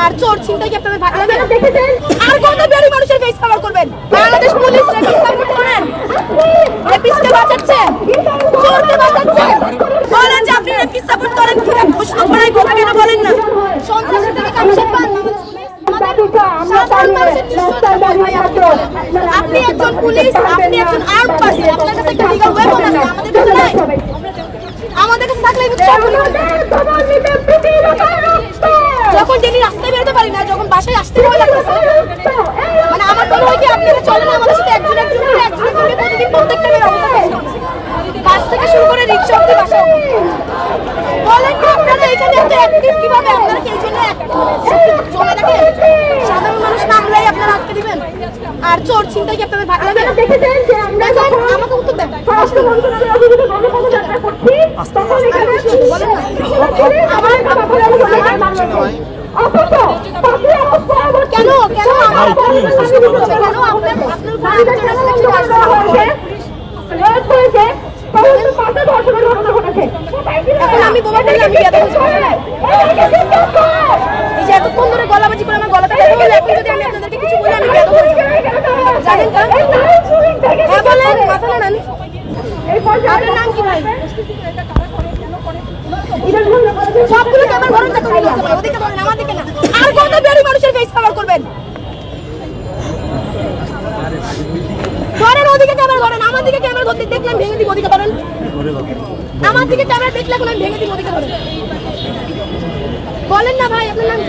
আর চোর ছিনতাই কি আপনাদের ভালো লাগে? আর কত বেরি মানুষের ফেস কভার করবেন? বাংলাদেশ পুলিশ রেপিস্ট সাপোর্ট করেন, রেপিস্টকে বাঁচাচ্ছে, চোরকে বাঁচাচ্ছে। বলেন যে আপনি রেপিস্ট সাপোর্ট করেন, প্রশ্ন করার কথা কেন বলেন না? সন্ত্রাসী থেকে কমিশন পান আপনি একজন পুলিশ, আপনি একজন আর্ম পার্সন, আপনার কাছে একটা লিগ্যাল ওয়েপন আছে, আমাদের কাছে নাই। আমাদের কাছে থাকলে যখন ডেলি রাস্তায় বেরোতে পারি না, যখন বাসায় আসতে ভয় লাগতেছে, মানে আমার মনে হয় কি আপনারা চলেন আমাদের সাথে একজন একজন করে প্রতিদিন প্রত্যেকটা বের অবস্থা বাস থেকে শুরু করে রিক্সা অব্দি বাসা বলেন না আপনারা এখানে এত অ্যাক্টিভ কিভাবে? আপনারা কি এই জন্য চলে দেখেন সাধারণ মানুষ নামলেই আপনারা আটকে দিবেন? আর চোর ছিনতাই কি আপনাদের ভালো লাগে? আমাকে উত্তর দেন। কেন আমি বোমা ফেলে আমি এই যে এতক্ষণ ধরে গলাবাজি করে আমার গলাটা বের হলো, এখন যদি আমি আপনাদেরকে কিছু বলি আমি বেদ হয়ে যাব, জানেন তো? হ্যাঁ বলেন, মাথা নাড়ান। আপনার নাম কি ভাই? সবগুলো ক্যামেরা ঘরে থাকতে হবে, ওদিকে ধরেন, আমার দিকে না। আর কত বেরি মানুষের ফেস কভার করবেন? ধরেন ওদিকে ক্যামেরা ধরেন, আমার দিকে ক্যামেরা ধরতে দেখলাম ভেঙে দিব, ওদিকে ধরেন। আমার দিকে ক্যামেরা দেখলে এখন আমি ভেঙে দিব, ওদিকে ধরেন। বলেন না ভাই আপনার নাম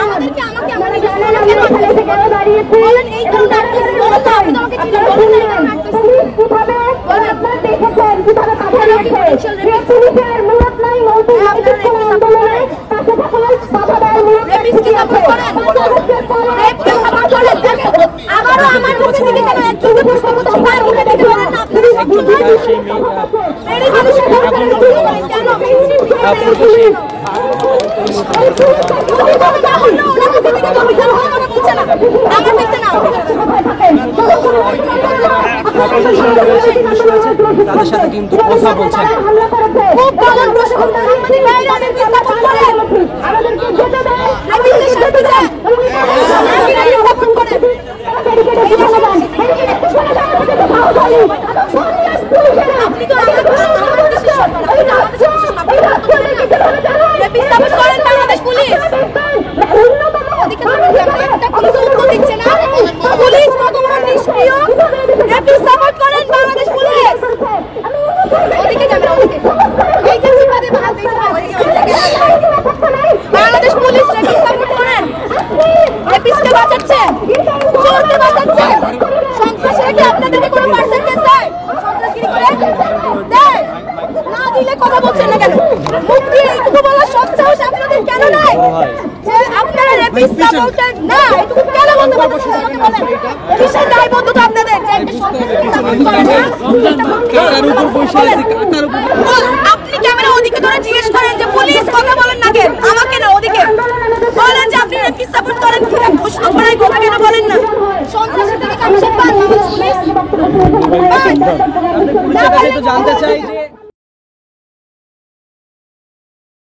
আমাদেরকে আমাকে বলেন এই কারণে আমাকে আবারও আমার মুখে দিকে কেন একটু প্রশ্ন করতে হয়? মুখে দিতে বলেন না আপনারা একটু এই মানুষের কেন তাদের সাথে কিন্তু কথা বলছেন। খুব ভালো প্রশ্ন আপনি তো বাংলাদেশ পুলিশ একটা পুলিশ উত্তর দিচ্ছে না। পুলিশ কত বড় নিষ্ক্রিয়, সাপোর্ট করেন বাংলাদেশ পুলিশ। ওদিকে যাবেন, ওদিকে এই যে চিপাতে ভাগ দিতে বাংলাদেশ পুলিশ সাপোর্ট করেন, রেপিস্টকে বাঁচাচ্ছে, চোরকে বাঁচাচ্ছে। সন্ত্রাসীরা কি আপনাদেরকে কোনো পার্সেন্টেজ দেয়? সন্ত্রাসগিরি করে দেয় না, দিলে কথা বলছেন না কেন? মুখ দিয়ে এইটুকু বলার সৎসাহস আপনাদের কেন নাই? যে আপনারা রেপিস্ট সাপোর্টার না, এইটুকু কেন বলতে পারছেন না? আমাকে বলেন কিসের দায়বদ্ধতা আপনাদের যে একটা সন্ত্রাসীকে সাপোর্ট করেন না? আপনি ক্যামেরা ওদিকে ধরে জিজ্ঞেস করেন যে পুলিশ কথা বলেন না কেন? আমাকে না, ওদিকে বলেন যে আপনি রেপিস্ট সাপোর্ট করেন, প্রশ্ন করার কথা কেন বলেন না? সন্ত্রাসী থেকে কমিশন পান বাংলাদেশ পুলিশ? জানতে চাই যে